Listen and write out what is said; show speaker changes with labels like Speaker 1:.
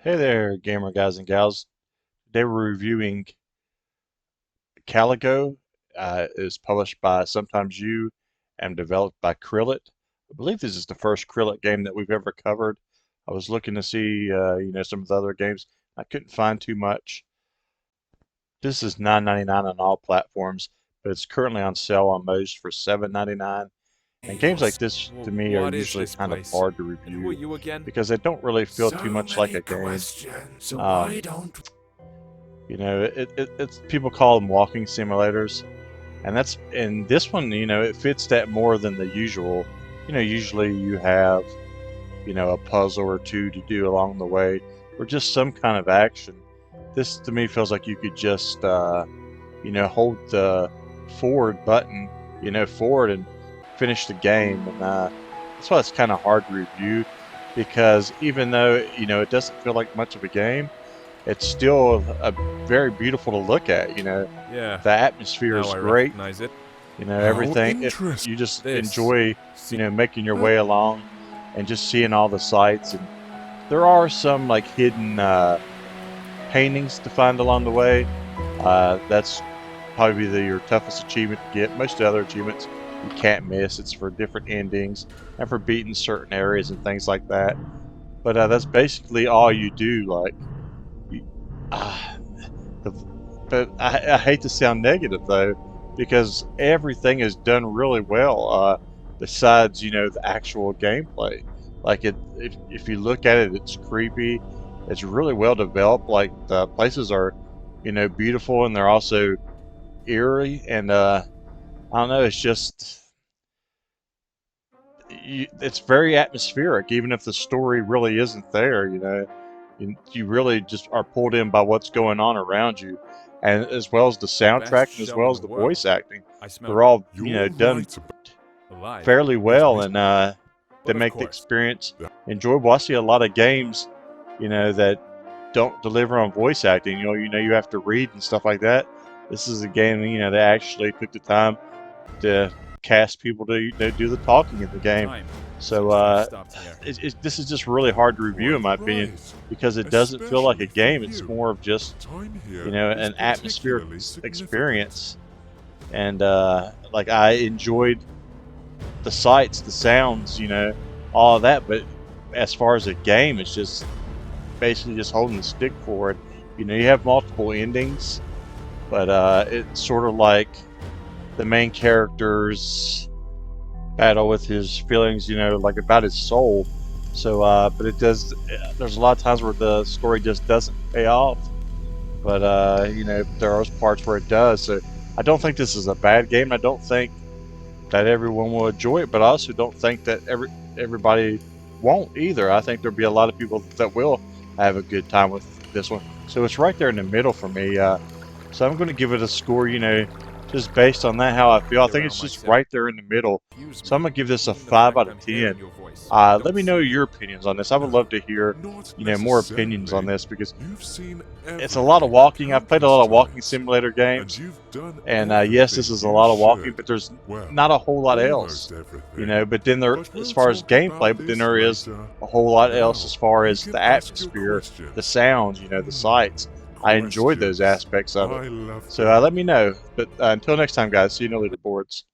Speaker 1: Hey there, gamer guys and gals. Today we're reviewing Caligo. Is published by Sometimes You and developed by Krillet. I believe this is the first Krillet game that we've ever covered. I was looking to see, some of the other games. I couldn't find too much. This is $9.99 on all platforms, but it's currently on sale on most for $7.99. And games like this, to me, are
Speaker 2: What is
Speaker 1: usually
Speaker 2: this
Speaker 1: kind of
Speaker 2: place?
Speaker 1: hard to
Speaker 2: And who are
Speaker 1: review
Speaker 2: you again?
Speaker 1: because they don't really feel too
Speaker 3: So
Speaker 1: much like
Speaker 3: many
Speaker 1: a game.
Speaker 3: questions. Why
Speaker 1: Um,
Speaker 3: don't
Speaker 1: it's people call them walking simulators, and that's in this one. It fits that more than the usual. Usually you have a puzzle or two to do along the way, or just some kind of action. This to me feels like you could just hold the forward button, forward and finish the game, and that's why it's kind of hard to review because even though it doesn't feel like much of a game, it's still very beautiful to look at.
Speaker 2: Yeah,
Speaker 1: The atmosphere
Speaker 2: now
Speaker 1: is
Speaker 2: I
Speaker 1: great.
Speaker 2: recognize it.
Speaker 3: how
Speaker 1: Everything.
Speaker 3: interesting?
Speaker 1: You just
Speaker 2: This.
Speaker 1: enjoy,
Speaker 2: See,
Speaker 1: making your way along and just seeing all the sights. And there are some like hidden paintings to find along the way. That's probably your toughest achievement to get. Most of the other achievements you can't miss. It's for different endings and for beating certain areas and things like that. But that's basically all you do. Like, you, uh, the, but I hate to sound negative though, because everything is done really well. Besides, the actual gameplay. Like if you look at it, it's creepy. It's really well developed. Like the places are, beautiful, and they're also eerie. And I don't know. It's just it's very atmospheric, even if the story really isn't there. You really just are pulled in by what's going on around you, and as well as the
Speaker 2: best
Speaker 1: soundtrack and as
Speaker 2: show
Speaker 1: well
Speaker 2: in
Speaker 1: as
Speaker 2: the
Speaker 1: the
Speaker 2: world.
Speaker 1: voice acting.
Speaker 2: I smell
Speaker 1: They're all
Speaker 3: You're
Speaker 1: done
Speaker 3: right about
Speaker 2: alive.
Speaker 1: fairly
Speaker 2: Yes,
Speaker 1: well,
Speaker 2: please.
Speaker 1: and they
Speaker 2: But of
Speaker 1: make the
Speaker 2: course.
Speaker 1: experience enjoyable. I see a lot of games, that don't deliver on voice acting. You have to read and stuff like that. This is a game, they actually took the time to cast people to do the talking in the game.
Speaker 2: Time
Speaker 1: So
Speaker 2: seems to have stopped here.
Speaker 1: this is just really hard to review, in
Speaker 3: quite
Speaker 1: my opinion,
Speaker 3: right,
Speaker 1: because it doesn't feel like a
Speaker 3: especially for
Speaker 1: game. It's
Speaker 3: you.
Speaker 1: more of just
Speaker 3: Time here is
Speaker 1: an atmospheric
Speaker 3: particularly significant.
Speaker 1: experience. And like I enjoyed the sights, the sounds, all of that. But as far as a game, it's just basically just holding the stick forward. You have multiple endings, but it's sort of like the main character's battle with his feelings, like about his soul. So, but it does. There's a lot of times where the story just doesn't pay off, but there are parts where it does. So, I don't think this is a bad game. I don't think that everyone will enjoy it, but I also don't think that everybody won't either. I think there'll be a lot of people that will have a good time with this one. So it's right there in the middle for me. So I'm going to give it a score, just based on that, how I feel. I
Speaker 2: Be
Speaker 1: think
Speaker 2: around
Speaker 1: it's just
Speaker 2: myself.
Speaker 1: right there in the middle.
Speaker 2: Confuse
Speaker 1: So I'm
Speaker 2: me.
Speaker 1: going to give this a
Speaker 2: Even the
Speaker 1: 5
Speaker 2: fact
Speaker 1: out of
Speaker 2: I'm
Speaker 1: 10.
Speaker 2: hearing your voice.
Speaker 1: Let
Speaker 2: Don't
Speaker 1: me know
Speaker 2: see
Speaker 1: your
Speaker 2: you.
Speaker 1: opinions on this. I would
Speaker 3: No,
Speaker 1: love to hear,
Speaker 3: not
Speaker 1: more opinions on
Speaker 3: necessarily.
Speaker 1: this, because
Speaker 3: You've seen
Speaker 1: it's a lot of
Speaker 3: everything
Speaker 1: walking. I've played a
Speaker 3: countless
Speaker 1: lot of walking
Speaker 3: times,
Speaker 1: simulator
Speaker 3: and
Speaker 1: games,
Speaker 3: you've done
Speaker 1: and yes, this
Speaker 3: everything
Speaker 1: is a
Speaker 3: you
Speaker 1: lot of walking,
Speaker 3: should.
Speaker 1: but there's
Speaker 3: Well,
Speaker 1: not a whole lot else,
Speaker 3: almost everything.
Speaker 1: But then there,
Speaker 3: But
Speaker 1: as
Speaker 3: we'll
Speaker 1: far as
Speaker 3: talk
Speaker 1: gameplay,
Speaker 3: about
Speaker 1: but then
Speaker 3: this
Speaker 1: there is
Speaker 3: later.
Speaker 1: a whole lot else
Speaker 3: Now,
Speaker 1: as far
Speaker 3: you
Speaker 1: as
Speaker 3: can
Speaker 1: the
Speaker 3: ask your
Speaker 1: atmosphere, the
Speaker 3: questions.
Speaker 1: sounds, the sights. I enjoyed those
Speaker 3: Questions.
Speaker 1: app aspects of it.
Speaker 3: I love
Speaker 1: So
Speaker 3: them.
Speaker 1: let me know. But until next time, guys, see you in the leaderboards.